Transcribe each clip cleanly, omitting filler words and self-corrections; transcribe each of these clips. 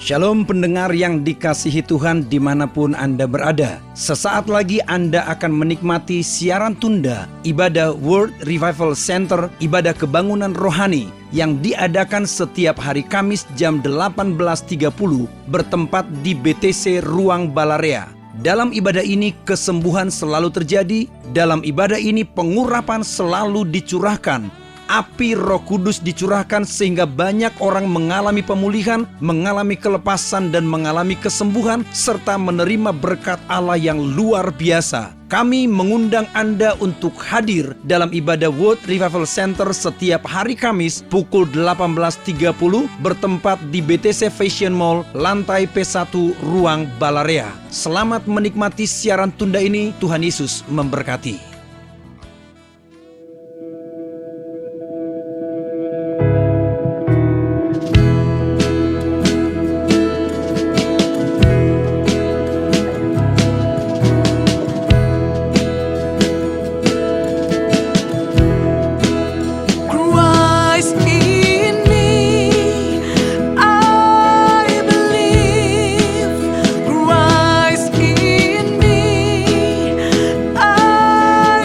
Shalom pendengar yang dikasihi Tuhan dimanapun Anda berada. Sesaat lagi Anda akan menikmati siaran tunda ibadah World Revival Center, ibadah kebangunan rohani yang diadakan setiap hari Kamis jam 18.30 bertempat di BTC Ruang Balarea. Dalam ibadah ini kesembuhan selalu terjadi, dalam ibadah ini pengurapan selalu dicurahkan. Api Roh Kudus dicurahkan sehingga banyak orang mengalami pemulihan, mengalami kelepasan dan mengalami kesembuhan serta menerima berkat Allah yang luar biasa. Kami mengundang Anda untuk hadir dalam ibadah World Revival Center setiap hari Kamis pukul 18.30 bertempat di BTC Fashion Mall, lantai P1 Ruang Balarea. Selamat menikmati siaran tunda ini. Tuhan Yesus memberkati. I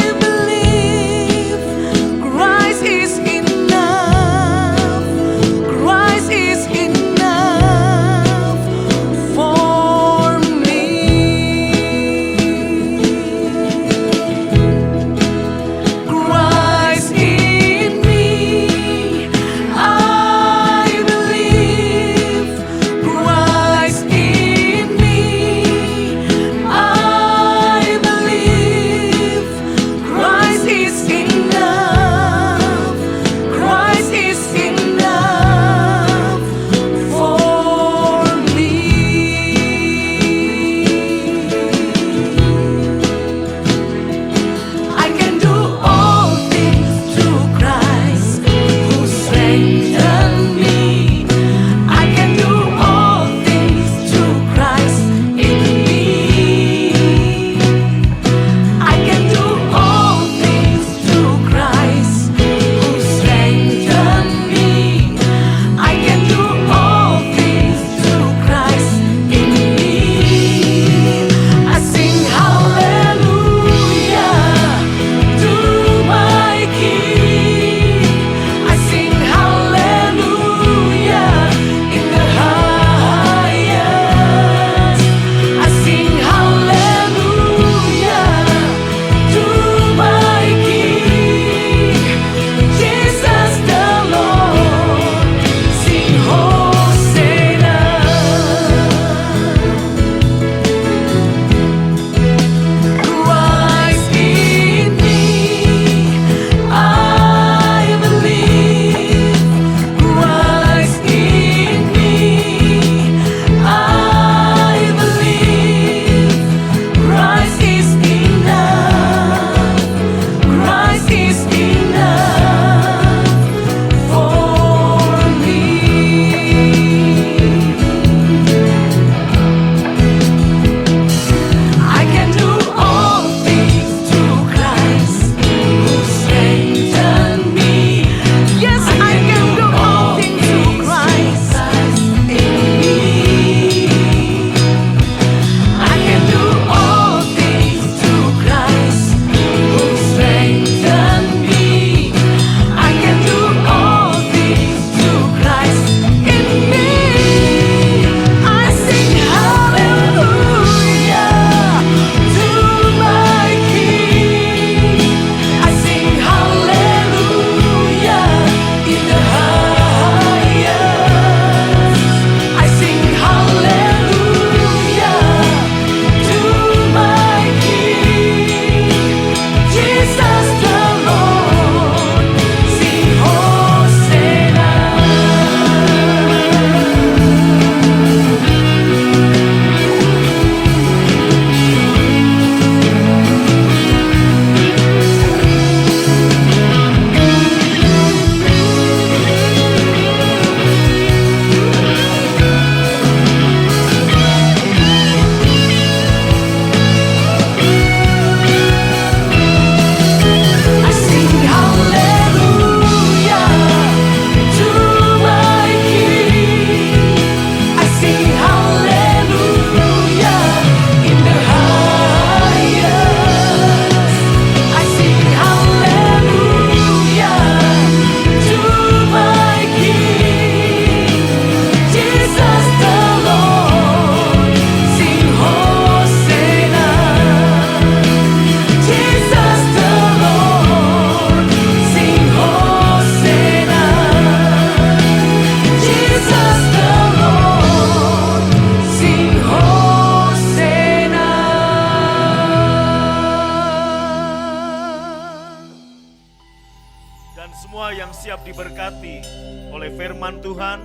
firman Tuhan,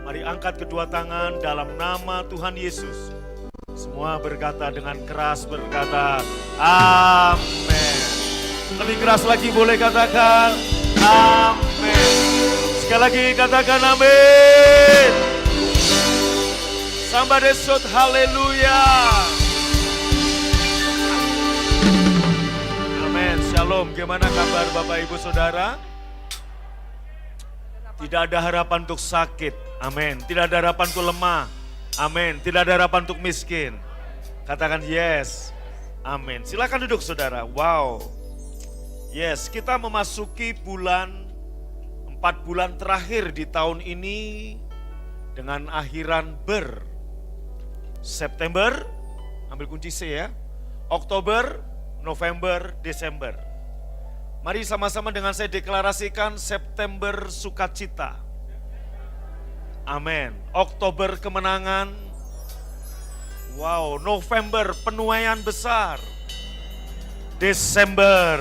mari angkat kedua tangan dalam nama Tuhan Yesus. Semua berkata dengan keras, berkata amin. Lebih keras lagi boleh katakan amin. Sekali lagi katakan amin. Somebody shout haleluya. Amin. Shalom. Gimana kabar Bapak Ibu Saudara? Tidak ada harapan untuk sakit. Amin. Tidak ada harapan untuk lemah. Amin. Tidak ada harapan untuk miskin. Katakan yes. Amin. Silakan duduk saudara. Wow. Yes, kita memasuki 4 bulan terakhir di tahun ini dengan akhiran September, ambil kunci C ya. Oktober, November, Desember. Mari sama-sama dengan saya deklarasikan September sukacita. Amin. Oktober kemenangan. Wow, November penuaian besar. Desember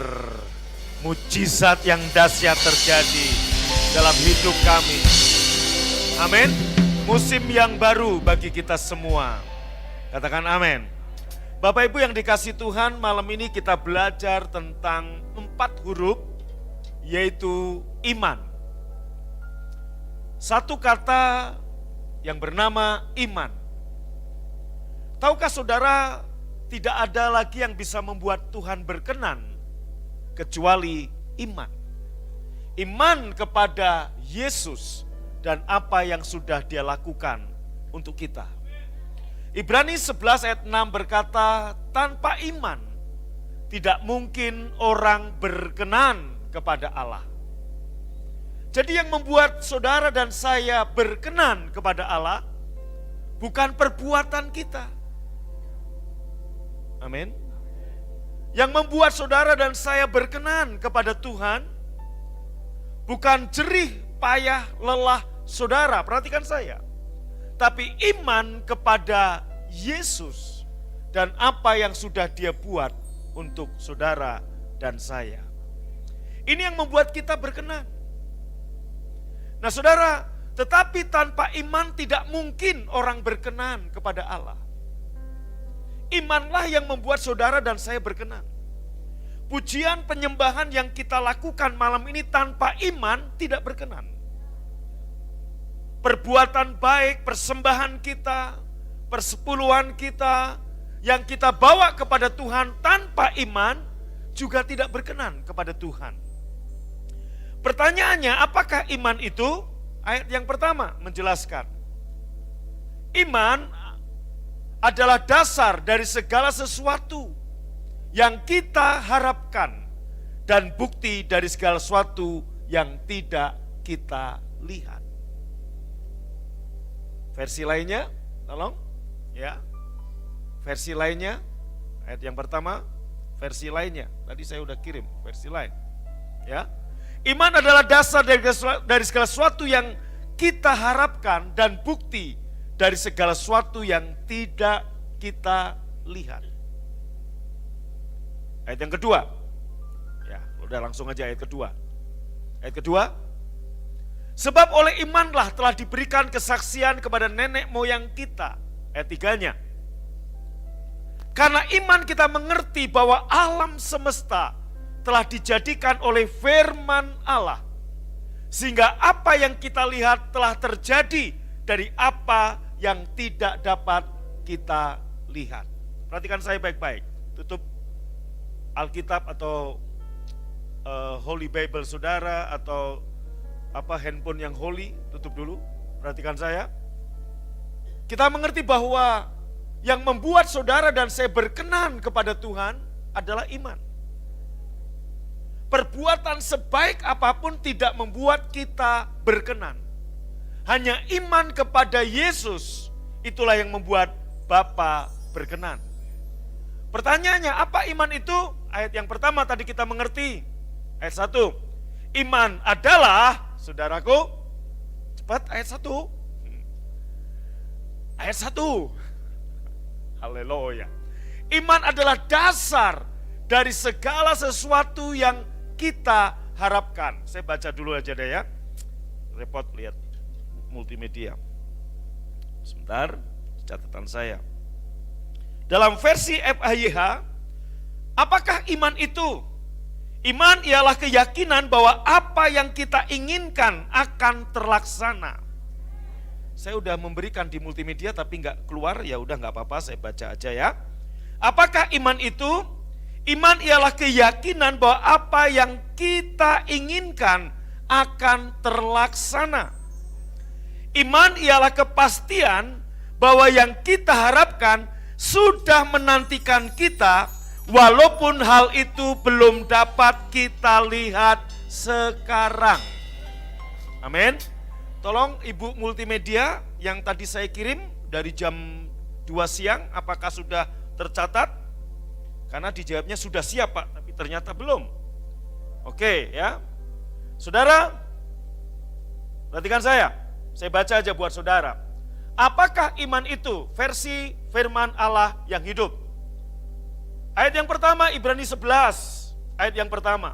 mujizat yang dahsyat terjadi dalam hidup kami. Amin. Musim yang baru bagi kita semua. Katakan amin. Bapak Ibu yang dikasih Tuhan, malam ini kita belajar tentang 4 huruf, yaitu iman. Satu kata yang bernama iman. Tahukah saudara, tidak ada lagi yang bisa membuat Tuhan berkenan kecuali iman. Iman kepada Yesus dan apa yang sudah Dia lakukan untuk kita. Ibrani 11 ayat 6 berkata, tanpa iman tidak mungkin orang berkenan kepada Allah. Jadi yang membuat saudara dan saya berkenan kepada Allah bukan perbuatan kita. Amin. Yang membuat saudara dan saya berkenan kepada Tuhan bukan jerih payah lelah saudara, perhatikan saya. Tapi iman kepada Yesus dan apa yang sudah Dia buat untuk saudara dan saya. Ini yang membuat kita berkenan. Nah saudara, tetapi tanpa iman tidak mungkin orang berkenan kepada Allah. Imanlah yang membuat saudara dan saya berkenan. Pujian penyembahan yang kita lakukan malam ini tanpa iman tidak berkenan. Perbuatan baik, persembahan kita, persepuluhan kita yang kita bawa kepada Tuhan tanpa iman juga tidak berkenan kepada Tuhan. Pertanyaannya, apakah iman itu? Ayat yang pertama menjelaskan. Iman adalah dasar dari segala sesuatu yang kita harapkan dan bukti dari segala sesuatu yang tidak kita lihat. Versi lainnya, tolong ya. Versi lainnya, ayat yang pertama, versi lainnya. Tadi saya udah kirim versi lain. Ya. Iman adalah dasar dari segala sesuatu yang kita harapkan dan bukti dari segala sesuatu yang tidak kita lihat. Ayat yang kedua. Ya, udah langsung aja ayat kedua. Ayat kedua. Sebab oleh imanlah telah diberikan kesaksian kepada nenek moyang kita. Ayat tiganya. Karena iman kita mengerti bahwa alam semesta telah dijadikan oleh firman Allah. Sehingga apa yang kita lihat telah terjadi dari apa yang tidak dapat kita lihat. Perhatikan saya baik-baik. Tutup Alkitab atau Holy Bible saudara atau handphone yang holy, tutup dulu. Perhatikan saya. Kita mengerti bahwa yang membuat saudara dan saya berkenan kepada Tuhan adalah iman. Perbuatan sebaik apapun tidak membuat kita berkenan. Hanya iman kepada Yesus itulah yang membuat Bapa berkenan. Pertanyaannya, apa iman itu? Ayat yang pertama tadi kita mengerti. Ayat 1. Iman adalah, saudaraku, cepat ayat 1. Ayat 1. Haleluya. Iman adalah dasar dari segala sesuatu yang kita harapkan. Saya baca dulu aja deh ya. Repot lihat. multimedia. Sebentar, catatan saya. Dalam versi FAYH, apakah iman itu? Iman ialah keyakinan bahwa apa yang kita inginkan akan terlaksana. Saya udah memberikan di multimedia tapi nggak keluar, ya udah nggak apa-apa, saya baca aja ya. Apakah iman itu? Iman ialah keyakinan bahwa apa yang kita inginkan akan terlaksana. Iman ialah kepastian bahwa yang kita harapkan sudah menantikan kita, walaupun hal itu belum dapat kita lihat sekarang. Amin. Tolong Ibu multimedia yang tadi saya kirim dari jam 2 siang, apakah sudah tercatat? Karena dijawabnya sudah siap Pak, tapi ternyata belum. Oke ya. Saudara, perhatikan saya baca aja buat saudara. Apakah iman itu? Versi firman Allah yang hidup. Ayat yang pertama, Ibrani 11, ayat yang pertama.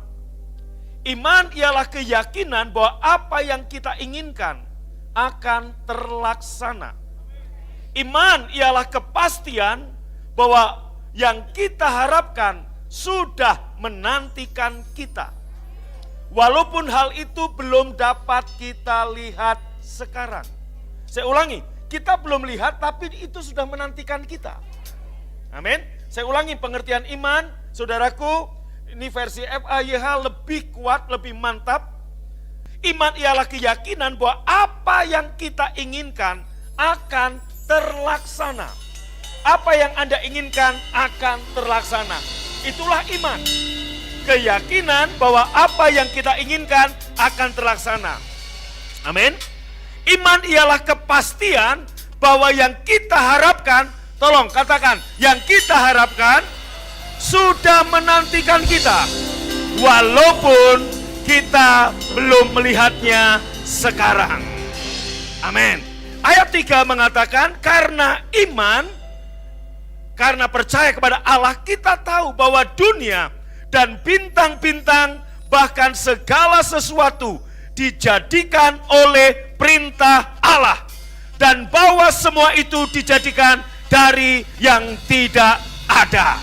Iman ialah keyakinan bahwa apa yang kita inginkan akan terlaksana. Iman ialah kepastian bahwa yang kita harapkan sudah menantikan kita. Walaupun hal itu belum dapat kita lihat sekarang. Saya ulangi, kita belum lihat tapi itu sudah menantikan kita. Amin. Saya ulangi pengertian iman, saudaraku, ini versi FAYH lebih kuat, lebih mantap. Iman ialah keyakinan bahwa apa yang kita inginkan akan terlaksana. Apa yang Anda inginkan akan terlaksana. Itulah iman. Keyakinan bahwa apa yang kita inginkan akan terlaksana. Amin. Iman ialah kepastian bahwa yang kita harapkan, tolong katakan, yang kita harapkan sudah menantikan kita, walaupun kita belum melihatnya sekarang. Amin. Ayat 3 mengatakan, karena iman, karena percaya kepada Allah, kita tahu bahwa dunia dan bintang-bintang, bahkan segala sesuatu dijadikan oleh perintah Allah, dan bahwa semua itu dijadikan dari yang tidak ada.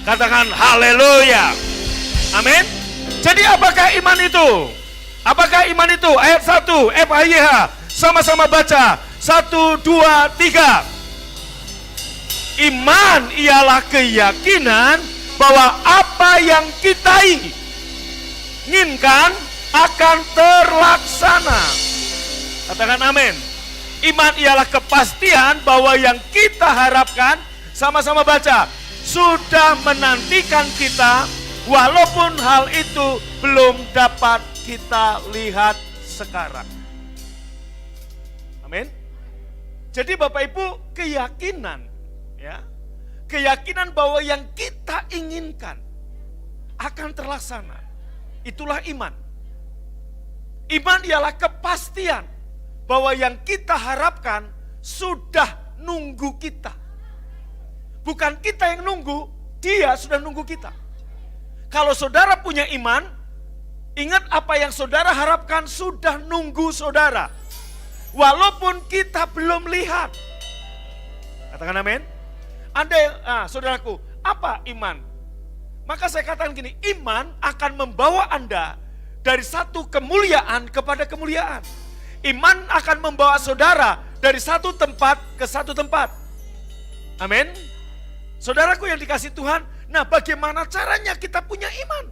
Katakan haleluya. Amin. Jadi apakah iman itu? Apakah iman itu? Ayat 1 FAYH, sama-sama baca. 1, 2, 3. Iman ialah keyakinan bahwa apa yang kita inginkan akan terlaksana. Katakan amin. Iman ialah kepastian bahwa yang kita harapkan, sama-sama baca, sudah menantikan kita, walaupun hal itu belum dapat kita lihat sekarang. Amin. Jadi Bapak Ibu, keyakinan, ya, keyakinan bahwa yang kita inginkan akan terlaksana. Itulah iman. Iman ialah kepastian bahwa yang kita harapkan sudah nunggu kita. Bukan kita yang nunggu, dia sudah nunggu kita. Kalau saudara punya iman, ingat apa yang saudara harapkan sudah nunggu saudara. Walaupun kita belum lihat. Katakan amin. Anda yang, saudaraku, apa iman? Maka saya katakan gini, iman akan membawa Anda dari satu kemuliaan kepada kemuliaan. Iman akan membawa saudara dari satu tempat ke satu tempat. Amin. Saudaraku yang dikasih Tuhan, nah bagaimana caranya kita punya iman?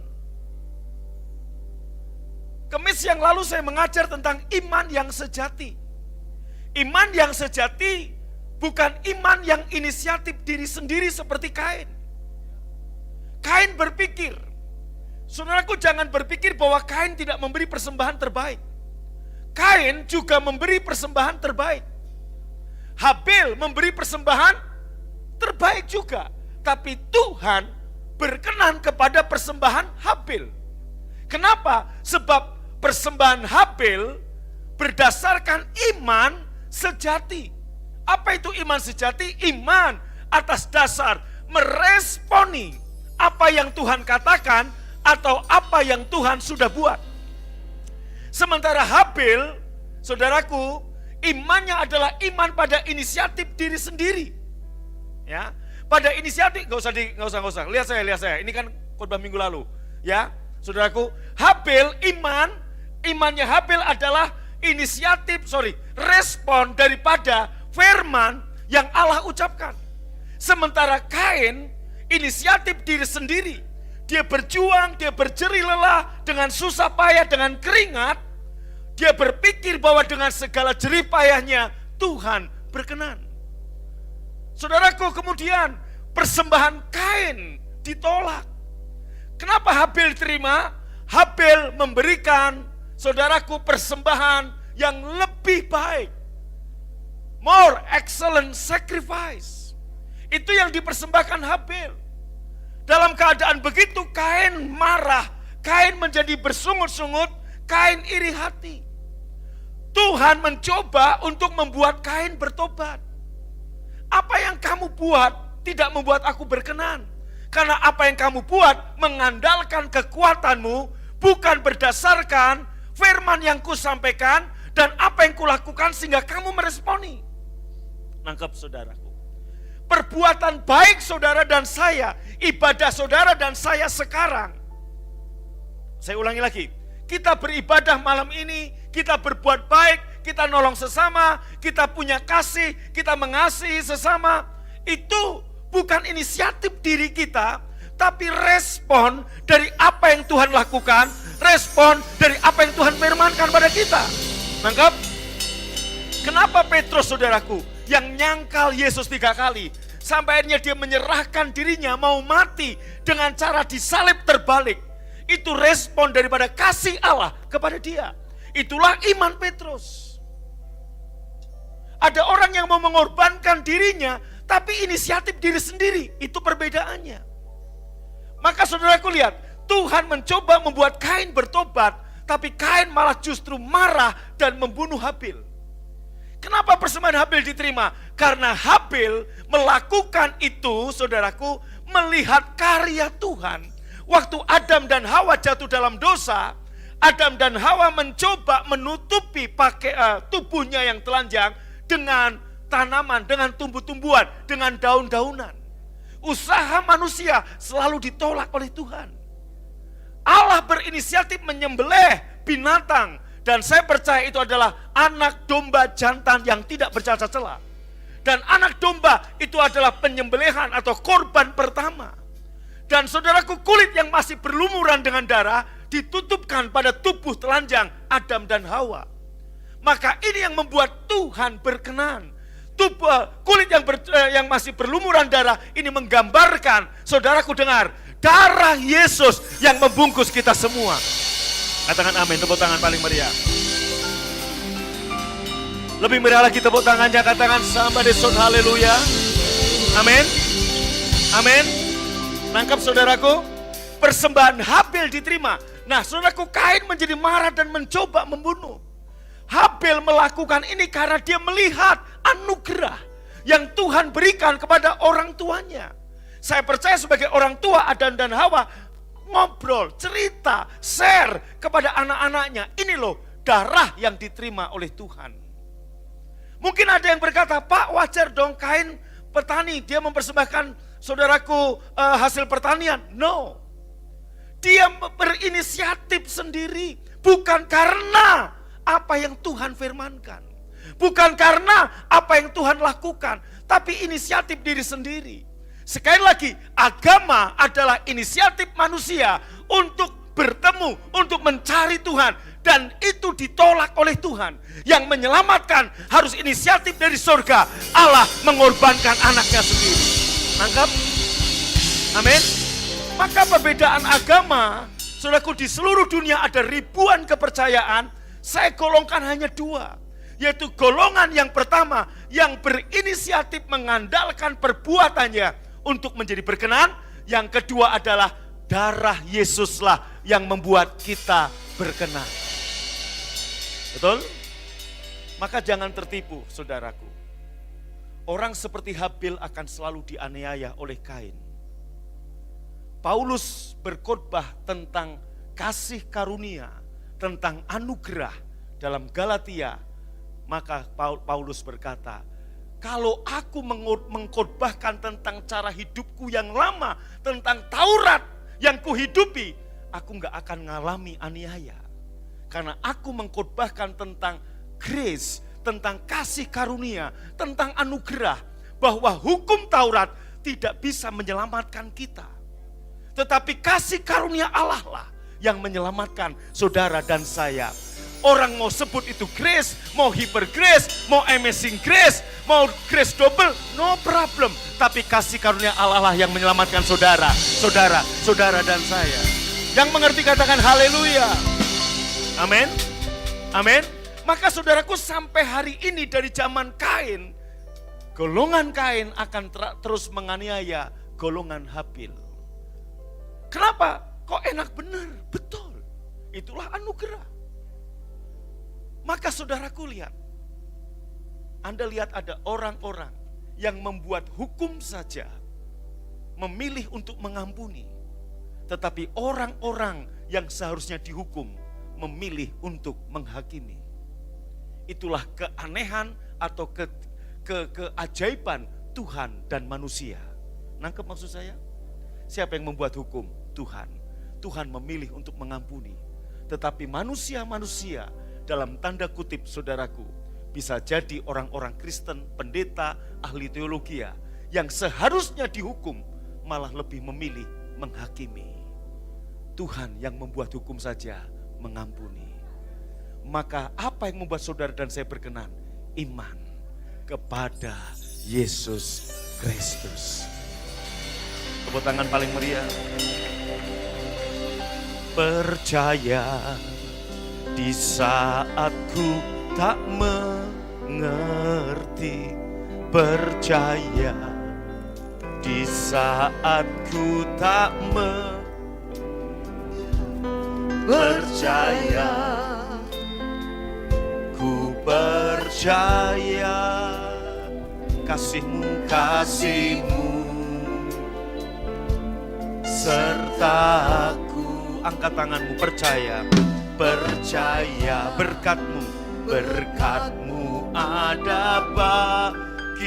Kamis yang lalu saya mengajar tentang iman yang sejati. Iman yang sejati bukan iman yang inisiatif diri sendiri seperti Kain. Kain berpikir, saudaraku jangan berpikir bahwa Kain tidak memberi persembahan terbaik. Kain juga memberi persembahan terbaik. Habil memberi persembahan terbaik juga. Tapi Tuhan berkenan kepada persembahan Habil. Kenapa? Sebab persembahan Habil berdasarkan iman sejati. Apa itu iman sejati? Iman atas dasar meresponi apa yang Tuhan katakan atau apa yang Tuhan sudah buat. Sementara Habil, saudaraku, Imannya adalah iman pada inisiatif diri sendiri. Ya, pada inisiatif, nggak usah. Lihat saya. Ini kan khotbah minggu lalu. Ya, saudaraku, imannya Habil adalah respon daripada firman yang Allah ucapkan. Sementara Kain, inisiatif diri sendiri. Dia berjuang, dia berjerih lelah dengan susah payah, dengan keringat. Dia berpikir bahwa dengan segala jerih payahnya Tuhan berkenan. Saudaraku, kemudian persembahan Kain ditolak. Kenapa Habil diterima? Habil memberikan, saudaraku, persembahan yang lebih baik. More excellent sacrifice. Itu yang dipersembahkan Habil. Dalam keadaan begitu Kain marah, Kain menjadi bersungut-sungut, Kain iri hati. Tuhan mencoba untuk membuat Kain bertobat. Apa yang kamu buat tidak membuat aku berkenan. Karena apa yang kamu buat mengandalkan kekuatanmu, bukan berdasarkan firman yang kusampaikan dan apa yang kulakukan sehingga kamu meresponi. Nangkep saudaraku. Perbuatan baik saudara dan saya, ibadah saudara dan saya sekarang. Saya ulangi lagi. Kita beribadah malam ini, kita berbuat baik, kita nolong sesama, kita punya kasih, kita mengasihi sesama. Itu bukan inisiatif diri kita, tapi respon dari apa yang Tuhan lakukan, respon dari apa yang Tuhan firmankan pada kita. Nangkap? Kenapa Petrus saudaraku yang nyangkal Yesus 3 kali, sampai akhirnya dia menyerahkan dirinya mau mati dengan cara disalib terbalik. Itu respon daripada kasih Allah kepada dia. Itulah iman Petrus. Ada orang yang mau mengorbankan dirinya, tapi inisiatif diri sendiri. Itu perbedaannya. Maka saudaraku lihat, Tuhan mencoba membuat Kain bertobat, tapi Kain malah justru marah dan membunuh Habil. Kenapa persembahan Habil diterima? Karena Habil melakukan itu, saudaraku, melihat karya Tuhan. Waktu Adam dan Hawa jatuh dalam dosa, Adam dan Hawa mencoba menutupi tubuhnya yang telanjang dengan tanaman, dengan tumbuh-tumbuhan, dengan daun-daunan. Usaha manusia selalu ditolak oleh Tuhan. Allah berinisiatif menyembelih binatang, dan saya percaya itu adalah anak domba jantan yang tidak bercacat celah. Dan anak domba itu adalah penyembelihan atau korban pertama. Dan saudaraku, kulit yang masih berlumuran dengan darah ditutupkan pada tubuh telanjang Adam dan Hawa. Maka ini yang membuat Tuhan berkenan. Kulit yang masih berlumuran darah ini menggambarkan, saudaraku dengar, darah Yesus yang membungkus kita semua. Katakan amin, tepuk tangan paling meriah. Lebih meriah lagi tepuk tangannya, katakan somebody shout haleluya. Amin. Amin. Nangkap saudaraku, persembahan Habil diterima. Nah saudaraku, Kain menjadi marah dan mencoba membunuh. Habil melakukan ini karena dia melihat anugerah yang Tuhan berikan kepada orang tuanya. Saya percaya sebagai orang tua Adam dan Hawa ngobrol, cerita, share kepada anak-anaknya. Ini loh darah yang diterima oleh Tuhan. Mungkin ada yang berkata, Pak wajar dong Kain petani, dia mempersembahkan saudaraku hasil pertanian. No. Dia berinisiatif sendiri. Bukan karena apa yang Tuhan firmankan. Bukan karena apa yang Tuhan lakukan. Tapi inisiatif diri sendiri. Sekali lagi, agama adalah inisiatif manusia untuk bertemu, untuk mencari Tuhan. Dan itu ditolak oleh Tuhan. Yang menyelamatkan harus inisiatif dari surga. Allah mengorbankan anaknya sendiri. Nangkap? Amin. Maka perbedaan agama, saudaraku, di seluruh dunia ada ribuan kepercayaan. Saya golongkan hanya 2. Yaitu golongan yang pertama yang berinisiatif mengandalkan perbuatannya untuk menjadi berkenan. Yang kedua adalah darah Yesuslah yang membuat kita berkenan. Betul? Maka jangan tertipu saudaraku. Orang seperti Habil akan selalu dianiaya oleh Kain. Paulus berkhotbah tentang kasih karunia, tentang anugerah dalam Galatia Maka Paulus berkata, kalau aku mengkhotbahkan tentang cara hidupku yang lama, tentang Taurat yang kuhidupi, aku gak akan ngalami aniaya. Karena aku mengkhotbahkan tentang grace, tentang kasih karunia, tentang anugerah, bahwa hukum Taurat tidak bisa menyelamatkan kita. Tetapi kasih karunia Allah lah yang menyelamatkan saudara dan saya. Orang mau sebut itu grace, mau hyper grace, mau amazing grace, mau grace double, no problem. Tapi kasih karunia Allah lah yang menyelamatkan saudara dan saya. Yang mengerti katakan haleluya. Amin. Amin. Maka saudaraku, sampai hari ini dari zaman Kain, golongan Kain akan terus menganiaya golongan Habil. Kenapa? Kok enak benar? Betul. Itulah anugerah. Maka saudaraku lihat, Anda lihat ada orang-orang yang membuat hukum saja, memilih untuk mengampuni. Tetapi orang-orang yang seharusnya dihukum, memilih untuk menghakimi. Itulah keanehan atau keajaiban Tuhan dan manusia. Nangkep maksud saya? Siapa yang membuat hukum? Tuhan. Tuhan memilih untuk mengampuni. Tetapi manusia-manusia, dalam tanda kutip saudaraku, bisa jadi orang-orang Kristen, pendeta, ahli teologi yang seharusnya dihukum, malah lebih memilih menghakimi. Tuhan yang membuat hukum saja mengampuni. Maka apa yang membuat saudara dan saya berkenan? Iman kepada Yesus Kristus. Tepuk tangan paling meriah. Percaya di saat ku tak mengerti, percaya di saat ku tak percaya, ku percaya kasih-Mu sertaku. Angkat tanganmu, percaya berkat-Mu ada bagiku.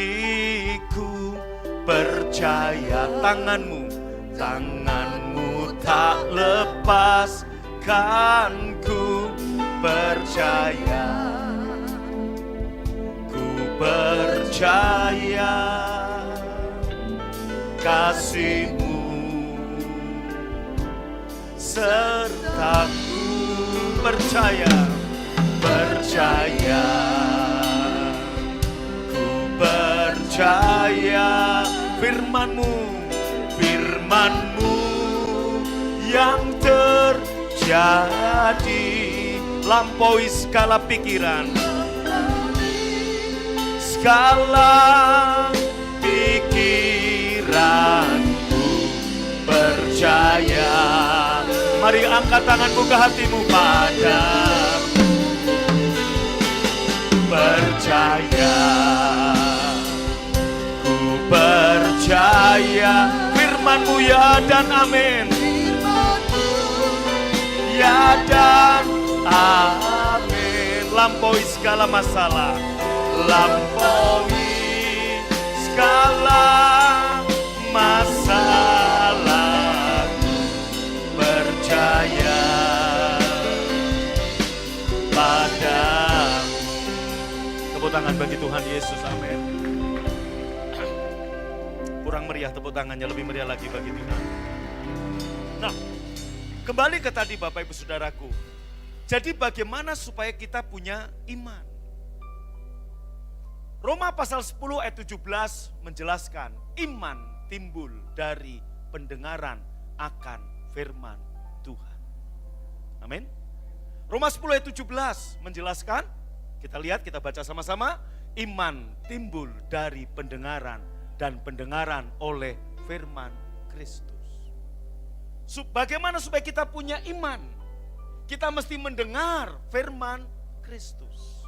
Percaya tanganmu tak lepaskanku. Percaya, ku percaya kasih-Mu sertaku. Percaya, ku percaya firman-Mu yang terjadi, lampaui segala pikiran, pikiranku. Percaya. Mari angkat tanganmu ke hatimu, padamu percaya. Ku percaya firman-Mu ya dan amin. Ya dan amin. Lampaui segala masalah, lampaui segala masalah. Percaya padamu. Tepuk tangan bagi Tuhan Yesus, amin. Kurang meriah tepuk tangannya, lebih meriah lagi bagi Tuhan. Nah, kembali ke tadi Bapak Ibu Saudaraku. Jadi bagaimana supaya kita punya iman? Roma pasal 10 ayat 17 menjelaskan, iman timbul dari pendengaran akan firman Tuhan. Amin. Roma 10 ayat 17 menjelaskan, kita lihat, kita baca sama-sama. Iman timbul dari pendengaran, dan pendengaran oleh firman Kristus. Bagaimana supaya kita punya iman? Kita mesti mendengar firman Kristus.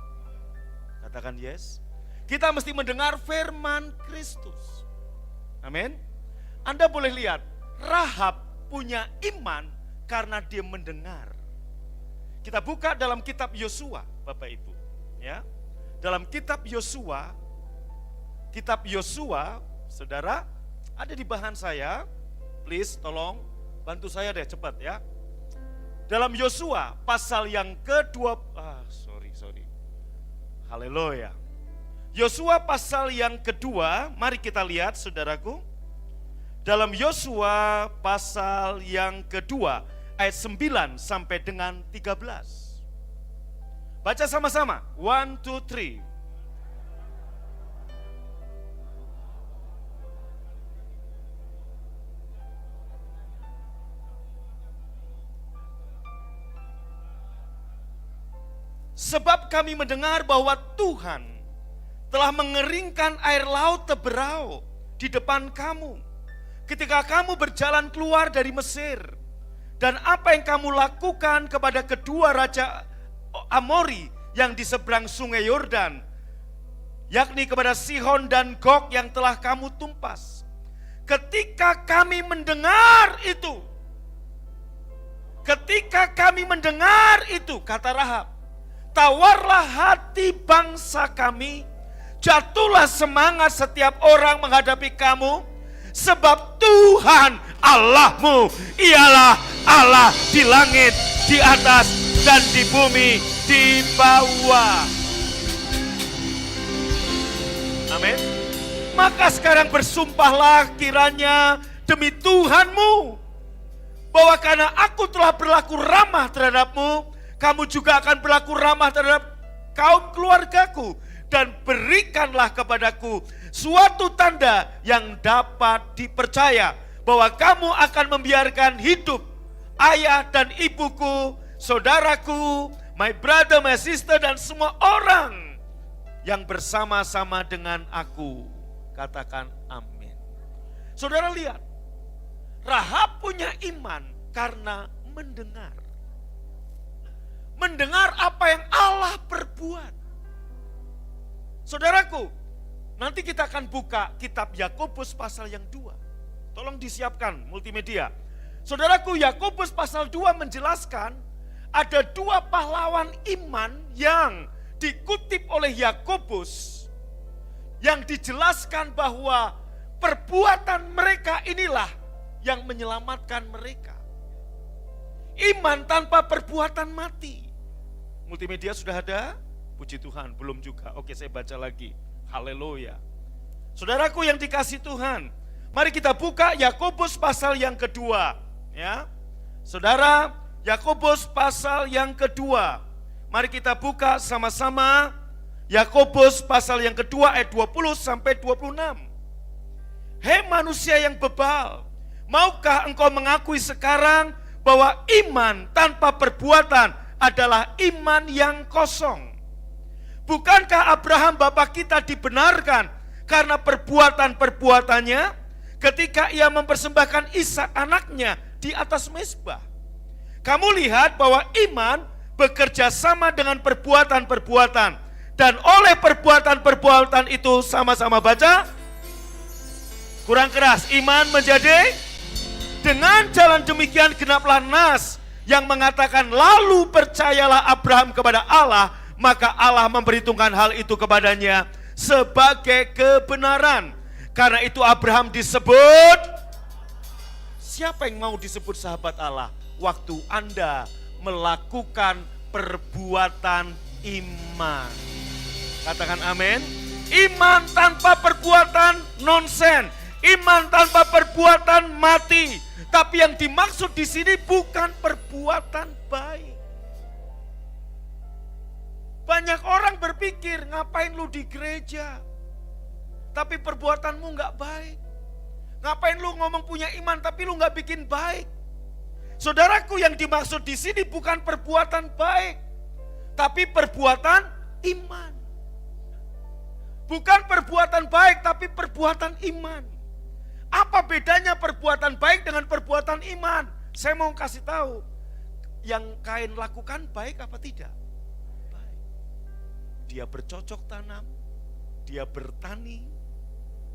Katakan yes. Kita mesti mendengar firman Kristus. Amin. Anda boleh lihat, Rahab punya iman karena dia mendengar. Kita buka dalam kitab Yosua, Bapak Ibu, ya. dalam kitab Yosua, saudara, ada di bahan saya, please tolong bantu saya deh cepat ya. Dalam Yosua pasal yang sorry. Haleluya. Yosua pasal yang kedua, mari kita lihat saudaraku. Dalam Yosua pasal yang kedua, ayat 9 sampai dengan 13. Baca sama-sama, 1, 2, 3. Sebab kami mendengar bahwa Tuhan telah mengeringkan air laut Teberau di depan kamu ketika kamu berjalan keluar dari Mesir. Dan apa yang kamu lakukan kepada kedua raja Amori yang di seberang sungai Yordan, yakni kepada Sihon dan Gog yang telah kamu tumpas. Ketika kami mendengar itu, kata Rahab, tawarlah hati bangsa kami, jatuhlah semangat setiap orang menghadapi kamu, sebab Tuhan Allahmu ialah Allah di langit, di atas, dan di bumi, di bawah. Amin. Maka sekarang bersumpahlah kiranya demi Tuhanmu, bahwa karena aku telah berlaku ramah terhadapmu, kamu juga akan berlaku ramah terhadap kaum keluargaku. Dan berikanlah kepadaku suatu tanda yang dapat dipercaya, bahwa kamu akan membiarkan hidup ayah dan ibuku, saudaraku, my brother, my sister, dan semua orang yang bersama-sama dengan aku. Katakan amin. Saudara lihat, Rahab punya iman karena mendengar. Mendengar apa yang Allah perbuat. Saudaraku, nanti kita akan buka kitab Yakobus pasal yang 2. Tolong disiapkan multimedia. Saudaraku, Yakobus pasal 2 menjelaskan ada 2 pahlawan iman yang dikutip oleh Yakobus, yang dijelaskan bahwa perbuatan mereka inilah yang menyelamatkan mereka. Iman tanpa perbuatan mati. Multimedia sudah ada? Puji Tuhan, belum juga. Oke, saya baca lagi. Haleluya. Saudaraku yang dikasih Tuhan, mari kita buka Yakobus pasal yang kedua. Ya, saudara, Yakobus pasal yang kedua. Mari kita buka sama-sama Yakobus pasal yang kedua ayat 20 sampai 26. Hei manusia yang bebal, maukah engkau mengakui sekarang bahwa iman tanpa perbuatan adalah iman yang kosong? Bukankah Abraham bapa kita dibenarkan karena perbuatan-perbuatannya ketika ia mempersembahkan Ishak anaknya di atas mezbah? Kamu lihat bahwa iman bekerja sama dengan perbuatan-perbuatan, dan oleh perbuatan-perbuatan itu sama-sama baca. Kurang keras, iman menjadi, dengan jalan demikian genaplah nas yang mengatakan lalu percayalah Abraham kepada Allah, maka Allah memperhitungkan hal itu kepadanya sebagai kebenaran. Karena itu Abraham disebut, siapa yang mau disebut sahabat Allah? Waktu Anda melakukan perbuatan iman. Katakan amin. Iman tanpa perbuatan nonsen. Iman tanpa perbuatan mati. Tapi yang dimaksud di sini bukan perbuatan baik. Banyak orang berpikir, ngapain lu di gereja, tapi perbuatanmu gak baik. Ngapain lu ngomong punya iman, tapi lu gak bikin baik. Saudaraku, yang dimaksud di sini bukan perbuatan baik, tapi perbuatan iman. Bukan perbuatan baik, tapi perbuatan iman. Apa bedanya perbuatan baik dengan perbuatan iman? Saya mau kasih tahu, yang Kain lakukan baik apa tidak? Dia bercocok tanam, dia bertani,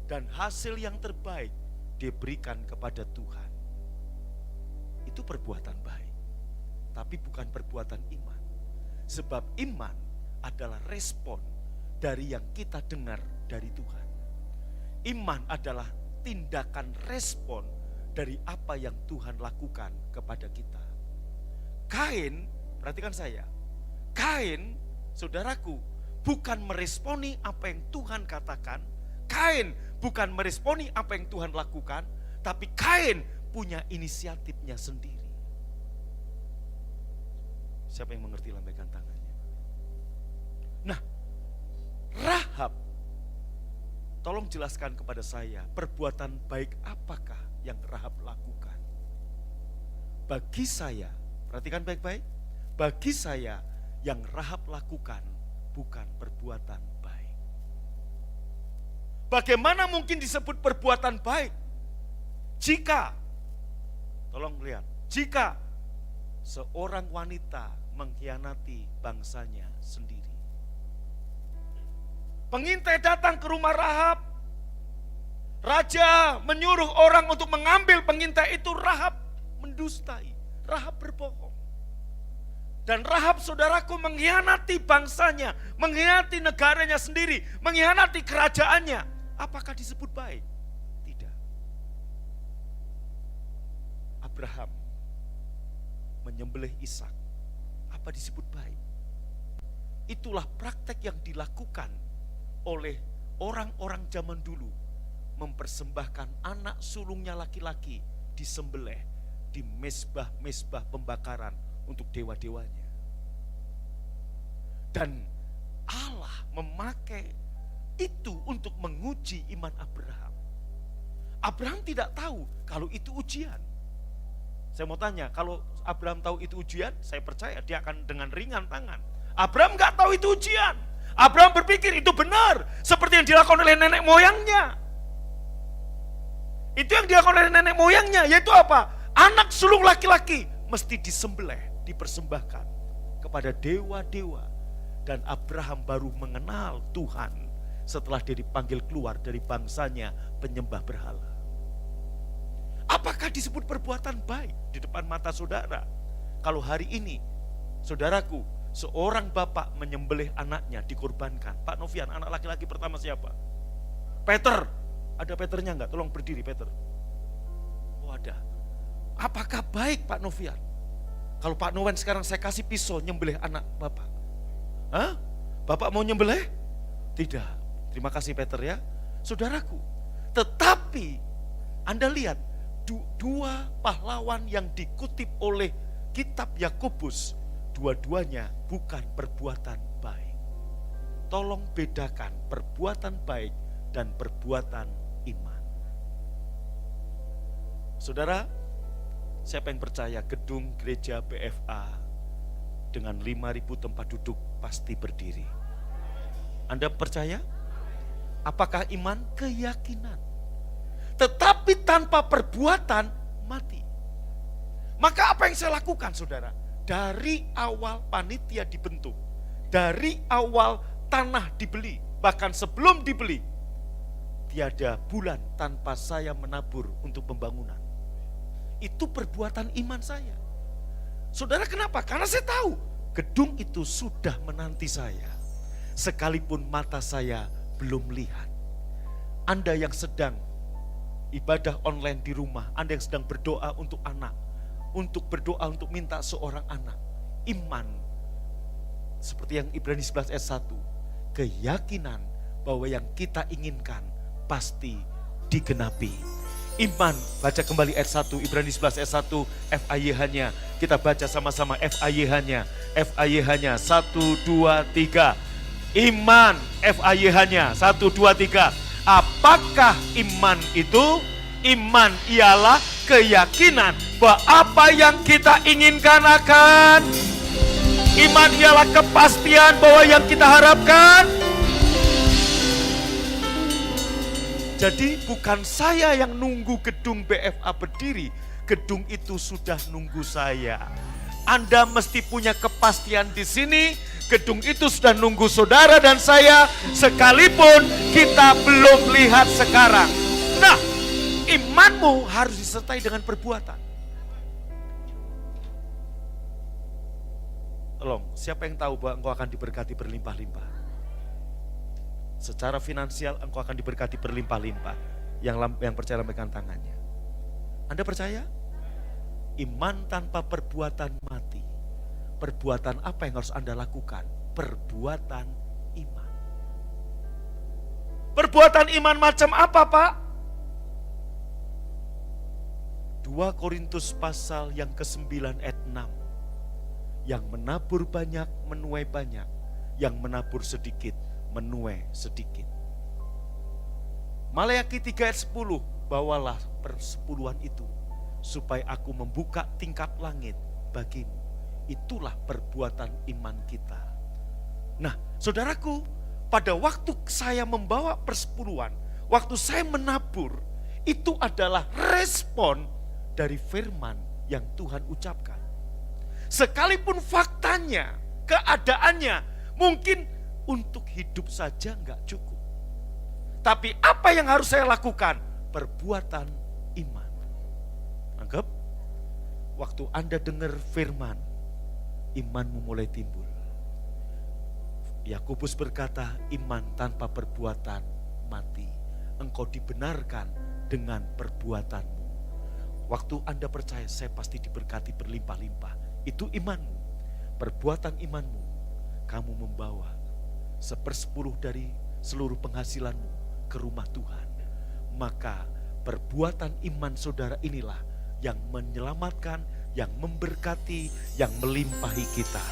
dan hasil yang terbaik dia berikan kepada Tuhan. Itu perbuatan baik, tapi bukan perbuatan iman. Sebab iman adalah respon dari yang kita dengar dari Tuhan. Iman adalah tindakan respon dari apa yang Tuhan lakukan kepada kita. Kain, perhatikan saya, Kain, saudaraku, bukan meresponi apa yang Tuhan katakan. Kain bukan meresponi apa yang Tuhan lakukan, tapi Kain punya inisiatifnya sendiri. Siapa yang mengerti, lambaikan tangannya. Nah, Rahab, tolong jelaskan kepada saya, perbuatan baik apakah yang Rahab lakukan? Bagi saya, perhatikan baik-baik, bagi saya yang Rahab lakukan bukan perbuatan baik. Bagaimana mungkin disebut perbuatan baik? Jika, tolong lihat, jika seorang wanita mengkhianati bangsanya sendiri. Pengintai datang ke rumah Rahab. Raja menyuruh orang untuk mengambil pengintai itu. Rahab mendustai, Rahab berbohong. Dan Rahab, saudaraku, mengkhianati bangsanya, mengkhianati negaranya sendiri, mengkhianati kerajaannya. Apakah disebut baik? Tidak. Abraham menyembelih Ishak. Apa disebut baik? Itulah praktek yang dilakukan oleh orang-orang zaman dulu, mempersembahkan anak sulungnya laki-laki disembelih di mezbah-mezbah pembakaran untuk dewa-dewanya. Dan Allah memakai itu untuk menguji iman Abraham. Abraham tidak tahu kalau itu ujian. Saya mau tanya, kalau Abraham tahu itu ujian, saya percaya dia akan dengan ringan tangan. Abraham nggak tahu itu ujian. Abraham berpikir itu benar, seperti yang dilakukan oleh nenek moyangnya. Itu yang dilakukan oleh nenek moyangnya, yaitu apa? Anak sulung laki-laki mesti disembelih, dipersembahkan kepada dewa-dewa. Dan Abraham baru mengenal Tuhan setelah dia dipanggil keluar dari bangsanya penyembah berhala. Apakah disebut perbuatan baik di depan mata saudara? Kalau hari ini, saudaraku, seorang bapak menyembelih anaknya, dikorbankan. Pak Novian, anak laki-laki pertama siapa? Peter. Ada Peternya enggak? Tolong berdiri, Peter. Oh, ada. Apakah baik, Pak Novian? Kalau Pak Novian sekarang saya kasih pisau nyembelih anak bapak. Hah? Bapak mau nyembelih? Tidak. Terima kasih, Peter ya. Saudaraku, tetapi Anda lihat, dua pahlawan yang dikutip oleh kitab Yakobus, dua-duanya bukan perbuatan baik. Tolong bedakan perbuatan baik dan perbuatan iman. Saudara, siapa yang percaya gedung gereja BFA dengan 5.000 tempat duduk pasti berdiri? Anda percaya? Apakah iman? Keyakinan. Tetapi tanpa perbuatan mati. Maka apa yang saya lakukan, saudara? Dari awal panitia dibentuk, dari awal tanah dibeli, bahkan sebelum dibeli, tiada bulan tanpa saya menabur untuk pembangunan. Itu perbuatan iman saya. Saudara, kenapa? Karena saya tahu gedung itu sudah menanti saya, sekalipun mata saya belum lihat. Anda yang sedang ibadah online di rumah, Anda yang sedang berdoa untuk anak, untuk berdoa untuk minta seorang anak, iman seperti yang Ibrani 11 ayat 1, keyakinan bahwa yang kita inginkan pasti digenapi. Iman, baca kembali ayat 1, Ibrani 11 ayat 1, FAYH-nya, kita baca sama-sama FAYH-nya, FAYH-nya, 1, 2, 3, iman, FAYH-nya, 1, 2, 3, apakah iman itu? Iman ialah keyakinan bahwa apa yang kita inginkan akan. Iman ialah kepastian bahwa yang kita harapkan. Jadi bukan saya yang nunggu gedung BFA berdiri, gedung itu sudah nunggu saya. Anda mesti punya kepastian di sini, gedung itu sudah nunggu saudara dan saya, sekalipun kita belum lihat sekarang. Nah, imanmu harus disertai dengan perbuatan. Tolong, siapa yang tahu bahwa engkau akan diberkati berlimpah-limpah? Secara finansial engkau akan diberkati berlimpah-limpah. Yang percaya lambaikan tangannya. Anda percaya? Iman tanpa perbuatan mati. Perbuatan apa yang harus Anda lakukan? Perbuatan iman. Perbuatan iman macam apa, Pak? 2 Korintus pasal yang ke-9 ayat 6. Yang menabur banyak menuai banyak, yang menabur sedikit menuai sedikit. Maleakhi 3 ayat 10, bawalah persepuluhan itu supaya aku membuka tingkap langit bagimu. Itulah perbuatan iman kita. Nah, saudaraku, pada waktu saya membawa persepuluhan, waktu saya menabur, itu adalah respon dari firman yang Tuhan ucapkan. Sekalipun faktanya, keadaannya mungkin untuk hidup saja enggak cukup. Tapi apa yang harus saya lakukan? Perbuatan iman. Anggap, waktu Anda dengar firman, imanmu mulai timbul. Yakobus berkata, iman tanpa perbuatan mati. Engkau dibenarkan dengan perbuatanmu. Waktu Anda percaya, saya pasti diberkati berlimpah-limpah. Itu imanmu. Perbuatan imanmu, kamu membawa 1/10 dari seluruh penghasilanmu ke rumah Tuhan. Maka perbuatan iman saudara inilah yang menyelamatkan, yang memberkati, yang melimpahi kita.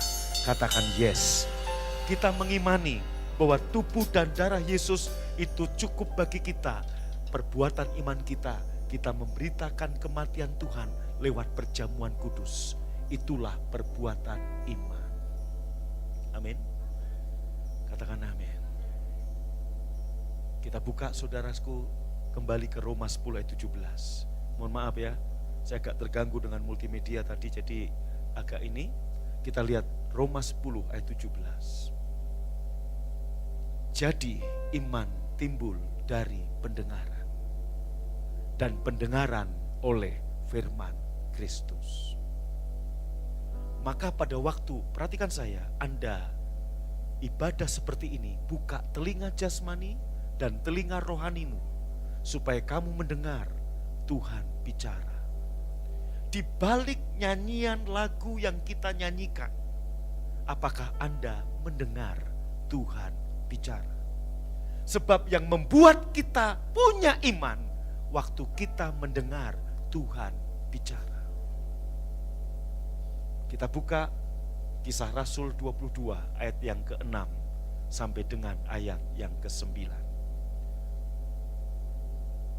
Katakan yes. Kita mengimani bahwa tubuh dan darah Yesus itu cukup bagi kita. Perbuatan iman kita, kita memberitakan kematian Tuhan lewat perjamuan kudus. Itulah perbuatan iman. Amin. Katakan amin. Kita buka saudaraku kembali ke Roma 10 ayat 17. Mohon maaf ya, saya agak terganggu dengan multimedia tadi, jadi agak ini. Kita lihat Roma 10 ayat 17. Jadi iman timbul dari pendengaran, dan pendengaran oleh firman Kristus. Maka pada waktu, perhatikan saya, Anda ibadah seperti ini, buka telinga jasmani dan telinga rohanimu, supaya kamu mendengar Tuhan bicara. Di balik nyanyian lagu yang kita nyanyikan, apakah Anda mendengar Tuhan bicara? Sebab yang membuat kita punya iman, waktu kita mendengar Tuhan bicara. Kita buka Kisah Rasul 22 ayat yang ke-6 sampai dengan ayat yang ke-9.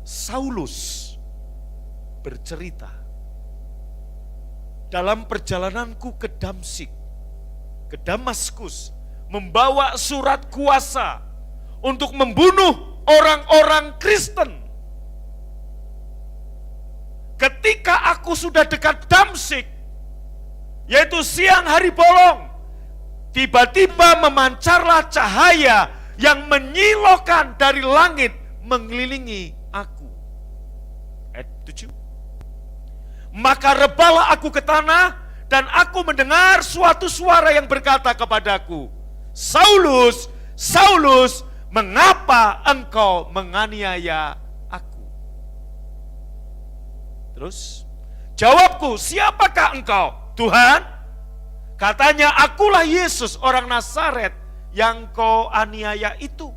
Saulus bercerita, dalam perjalananku ke Damsik, ke Damaskus, membawa surat kuasa untuk membunuh orang-orang Kristen. Ketika aku sudah dekat Damsik, yaitu siang hari bolong, tiba-tiba memancarlah cahaya yang menyilaukan dari langit mengelilingi aku. Ayat 7. Maka rebalah aku ke tanah, dan aku mendengar suatu suara yang berkata kepadaku, Saulus, Saulus, mengapa engkau menganiaya aku? Terus, jawabku, siapakah engkau? Tuhan, katanya, akulah Yesus orang Nazaret yang kau aniaya itu.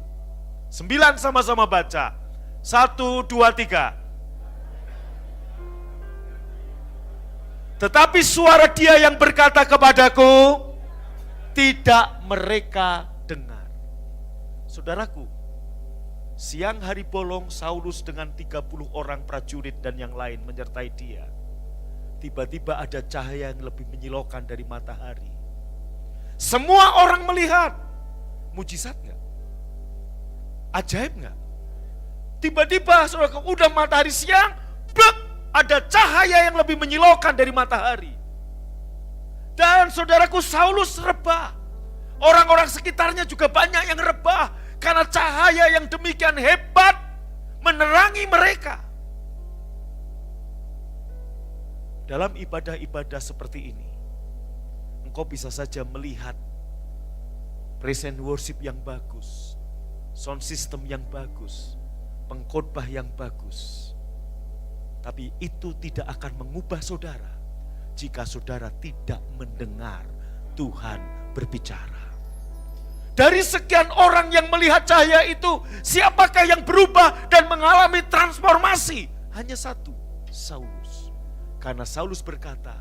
9 sama-sama baca. 1, 2, 3. Tetapi suara dia yang berkata kepadaku, tidak mereka dengar. Saudaraku, siang hari bolong Saulus dengan 30 orang prajurit dan yang lain menyertai dia. Tiba-tiba ada cahaya yang lebih menyilaukan dari matahari. Semua orang melihat. Mujizat gak? Ajaib gak? Tiba-tiba saudara, udah matahari siang, blek, ada cahaya yang lebih menyilaukan dari matahari. Dan saudaraku, Saulus rebah. Orang-orang sekitarnya juga banyak yang rebah karena cahaya yang demikian hebat menerangi mereka. Dalam ibadah-ibadah seperti ini, engkau bisa saja melihat present worship yang bagus. sound system yang bagus, pengkhotbah yang bagus. Tapi itu tidak akan mengubah saudara jika saudara tidak mendengar Tuhan berbicara. Dari sekian orang yang melihat cahaya itu, siapakah yang berubah dan mengalami transformasi? Hanya satu, Saulus. Karena Saulus berkata,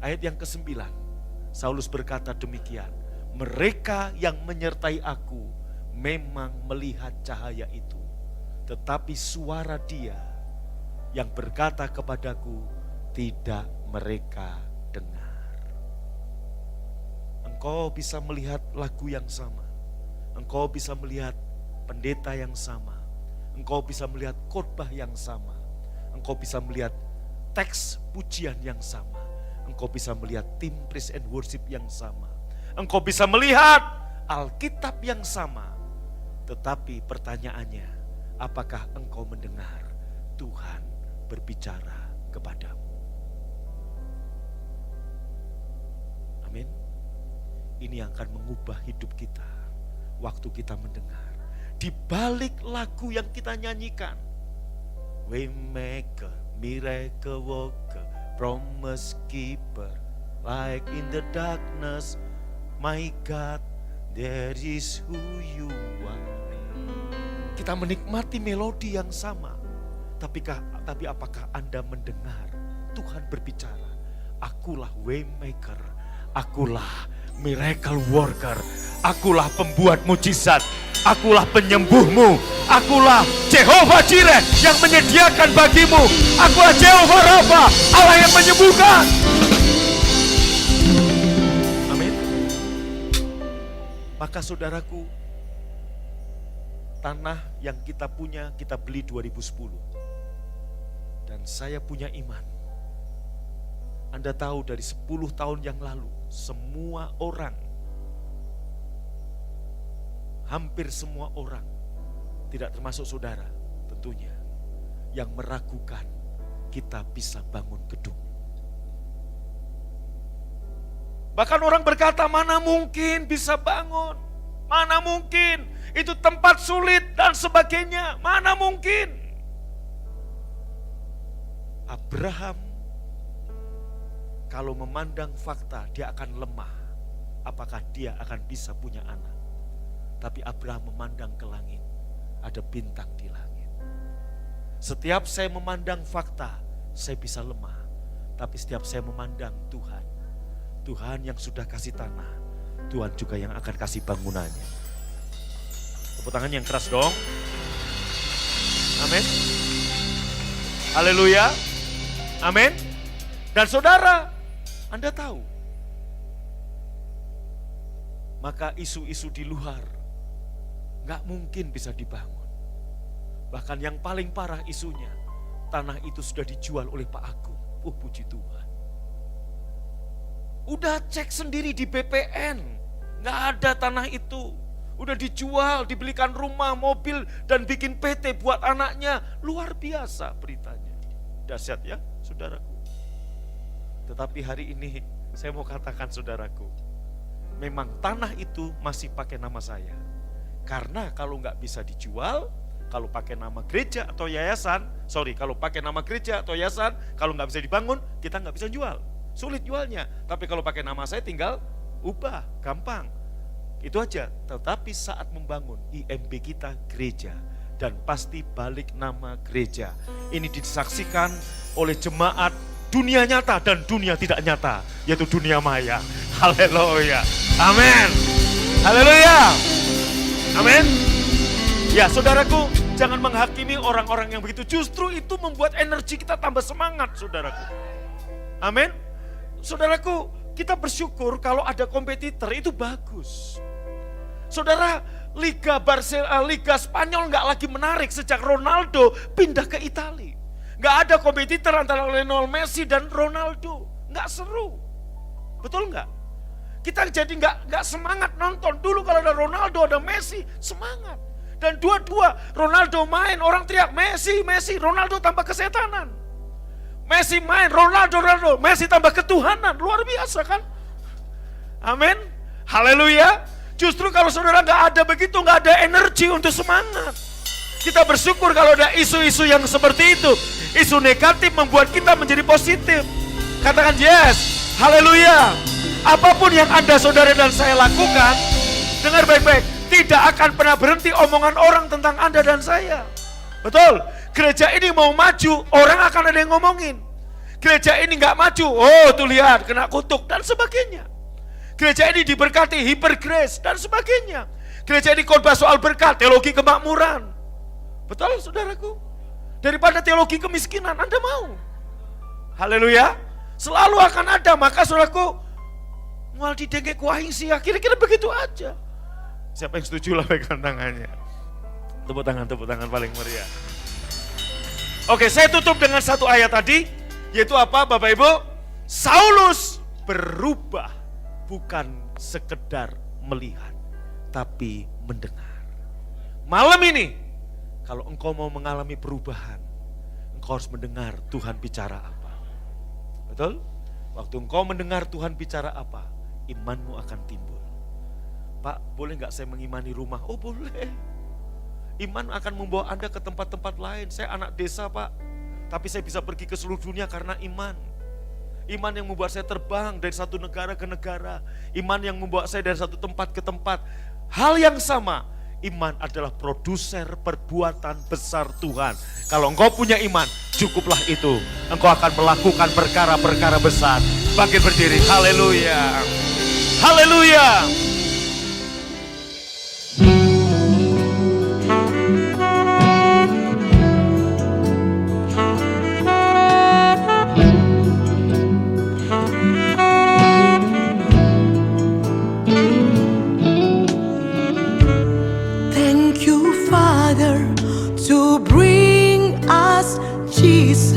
ayat yang ke-9, Saulus berkata demikian, mereka yang menyertai aku memang melihat cahaya itu, tetapi suara dia yang berkata kepadaku tidak mereka dengar. Engkau bisa melihat lagu yang sama, engkau bisa melihat pendeta yang sama, engkau bisa melihat khotbah yang sama, engkau bisa melihat teks pujian yang sama, engkau bisa melihat tim praise and worship yang sama, engkau bisa melihat Alkitab yang sama. Tetapi pertanyaannya, apakah engkau mendengar Tuhan berbicara kepadamu? Amin. Ini yang akan mengubah hidup kita waktu kita mendengar. Di balik lagu yang kita nyanyikan, Waymaker, Miracle Worker, Promise Keeper, like in the darkness, my God, there is who you are. Kita menikmati melodi yang sama, tapi apakah Anda mendengar Tuhan berbicara? Akulah Waymaker, akulah Miracle Worker, akulah pembuat mujizat, akulah penyembuhmu, akulah Jehovah Jireh yang menyediakan bagimu, akulah Jehovah Rafa, Allah yang menyembuhkan. Amin. Maka saudaraku, tanah yang kita punya kita beli 2010. Dan saya punya iman. Anda tahu dari 10 tahun yang lalu, semua orang, hampir semua orang, tidak termasuk saudara tentunya, yang meragukan kita bisa bangun gedung. Bahkan orang berkata, mana mungkin bisa bangun, mana mungkin, itu tempat sulit dan sebagainya, mana mungkin. Abraham kalau memandang fakta dia akan lemah. Apakah dia akan bisa punya anak? Tapi Abraham memandang ke langit, ada bintang di langit. Setiap saya memandang fakta, saya bisa lemah. Tapi setiap saya memandang Tuhan, Tuhan yang sudah kasih tanah, Tuhan juga yang akan kasih bangunannya. Tepuk tangan yang keras dong. Amin. Haleluya. Amin. Dan saudara, Anda tahu, maka isu-isu di luar gak mungkin bisa dibangun. Bahkan yang paling parah isunya, tanah itu sudah dijual oleh Pak Agung. Oh, puji Tuhan. Udah cek sendiri di BPN, gak ada tanah itu. Udah dijual, dibelikan rumah, mobil, dan bikin PT buat anaknya. Luar biasa beritanya. Dahsyat ya, saudaraku. Tetapi hari ini saya mau katakan saudaraku, memang tanah itu masih pakai nama saya. Karena kalau nggak bisa dijual, kalau pakai nama gereja atau yayasan, kalau pakai nama gereja atau yayasan, kalau nggak bisa dibangun, kita nggak bisa jual. Sulit jualnya. Tapi kalau pakai nama saya tinggal ubah, gampang. Itu aja. Tetapi saat membangun IMB kita gereja, dan pasti balik nama gereja. Ini disaksikan oleh jemaat dunia nyata dan dunia tidak nyata, yaitu dunia maya. Haleluya. Amin. Haleluya. Amin. Ya, saudaraku, jangan menghakimi orang-orang yang begitu. Justru itu membuat energi kita tambah semangat, saudaraku. Amin. Saudaraku, kita bersyukur kalau ada kompetitor, itu bagus. Saudara, Liga Spanyol nggak lagi menarik sejak Ronaldo pindah ke Italia. Nggak ada kompetitor antara Lionel Messi dan Ronaldo. Nggak seru. Betul nggak? Kita jadi nggak semangat nonton. Dulu kalau ada Ronaldo, ada Messi, semangat. Dan dua-dua Ronaldo main, orang teriak Messi, Messi, Ronaldo tambah kesetanan. Messi main, Ronaldo, Messi tambah ketuhanan. Luar biasa kan? Amin. Haleluya. Justru kalau saudara nggak ada begitu, nggak ada energi untuk semangat. Kita bersyukur kalau ada isu-isu yang seperti itu. Isu negatif membuat kita menjadi positif. Katakan yes, haleluya. Apapun yang Anda, saudara dan saya lakukan, dengar baik-baik, tidak akan pernah berhenti omongan orang tentang Anda dan saya. Betul, gereja ini mau maju, orang akan ada yang ngomongin. Gereja ini nggak maju, oh tuh lihat, kena kutuk, dan sebagainya. Gereja ini diberkati, hyper grace, dan sebagainya. Gereja ini khotbah soal berkat, teologi kemakmuran. Betul saudaraku? Daripada teologi kemiskinan, Anda mau? Haleluya. Selalu akan ada, maka saudaraku, mual didengke kuahing sih, kira-kira begitu aja. Siapa yang setuju lah pegang tangannya. Tepuk tangan paling meriah. Oke, saya tutup dengan satu ayat tadi, yaitu apa Bapak Ibu? Saulus berubah, bukan sekedar melihat, tapi mendengar. Malam ini, kalau engkau mau mengalami perubahan, engkau harus mendengar Tuhan bicara apa. Betul? Waktu engkau mendengar Tuhan bicara apa, imanmu akan timbul. Pak, boleh gak saya mengimani rumah? Oh boleh. Iman akan membawa Anda ke tempat-tempat lain. Saya anak desa Pak, tapi saya bisa pergi ke seluruh dunia karena iman. Iman yang membuat saya terbang dari satu negara ke negara. Iman yang membawa saya dari satu tempat ke tempat. Hal yang sama, iman adalah produser perbuatan besar Tuhan. Kalau engkau punya iman, cukuplah itu. Engkau akan melakukan perkara-perkara besar. Bangkit berdiri, haleluya. Haleluya. Thank you, Father, to bring us Jesus.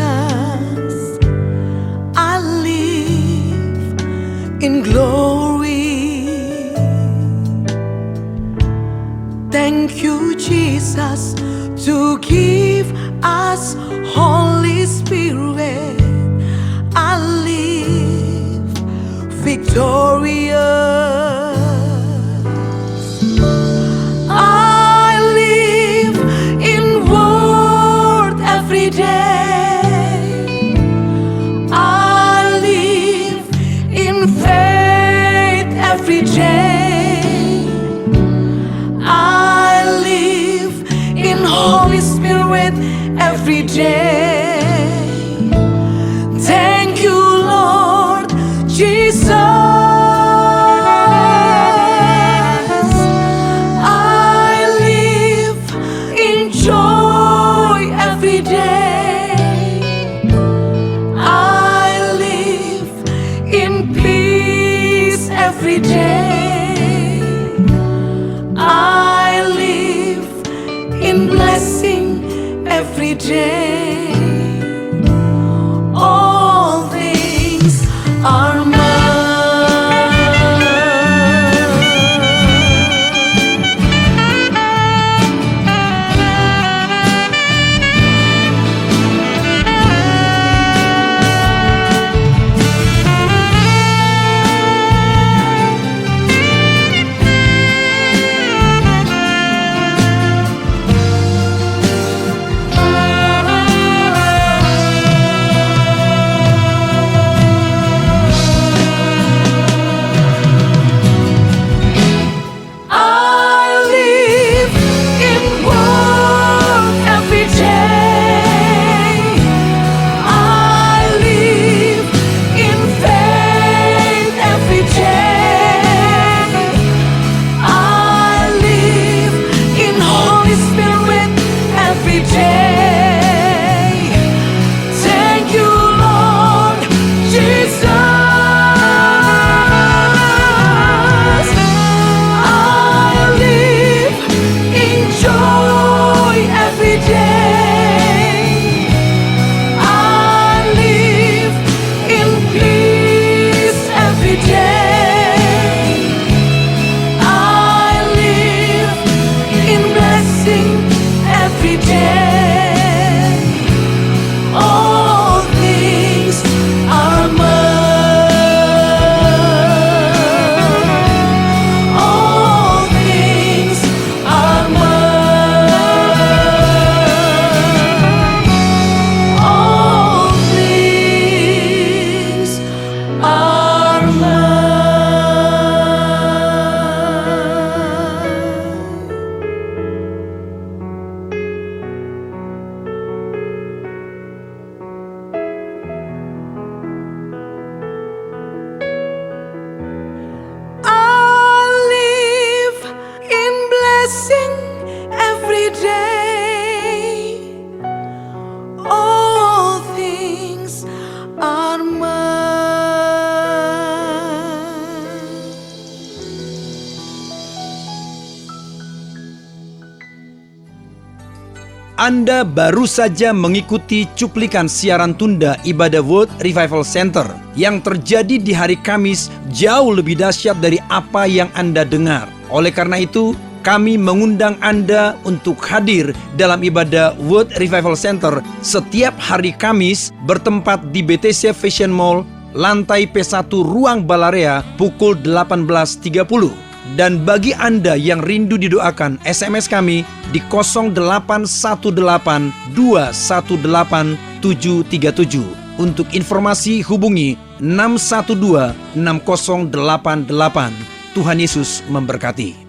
I live in glory. Thank you, Jesus, to give us Holy Spirit. I live victorious. I live in word every day. I live in faith every day. I live in Holy Spirit every day. Thank you, Lord Jesus. I live in joy every day. I live in peace every day. I live in blessing every day. All things are mine. I live in word every day. I live in faith every day. I live in Holy Spirit every day. Thank you, Lord Jesus. I live in joy every day. I live in peace every day. I live in blessing every day. All things are mine. All Anda baru saja mengikuti cuplikan siaran tunda ibadah World Revival Center yang terjadi di hari Kamis jauh lebih dahsyat dari apa yang Anda dengar. Oleh karena itu, kami mengundang Anda untuk hadir dalam ibadah World Revival Center setiap hari Kamis bertempat di BTC Fashion Mall, lantai P1 Ruang Balarea pukul 18.30. Dan bagi Anda yang rindu didoakan, SMS kami di 0818218737. Untuk informasi hubungi 6126088. Tuhan Yesus memberkati.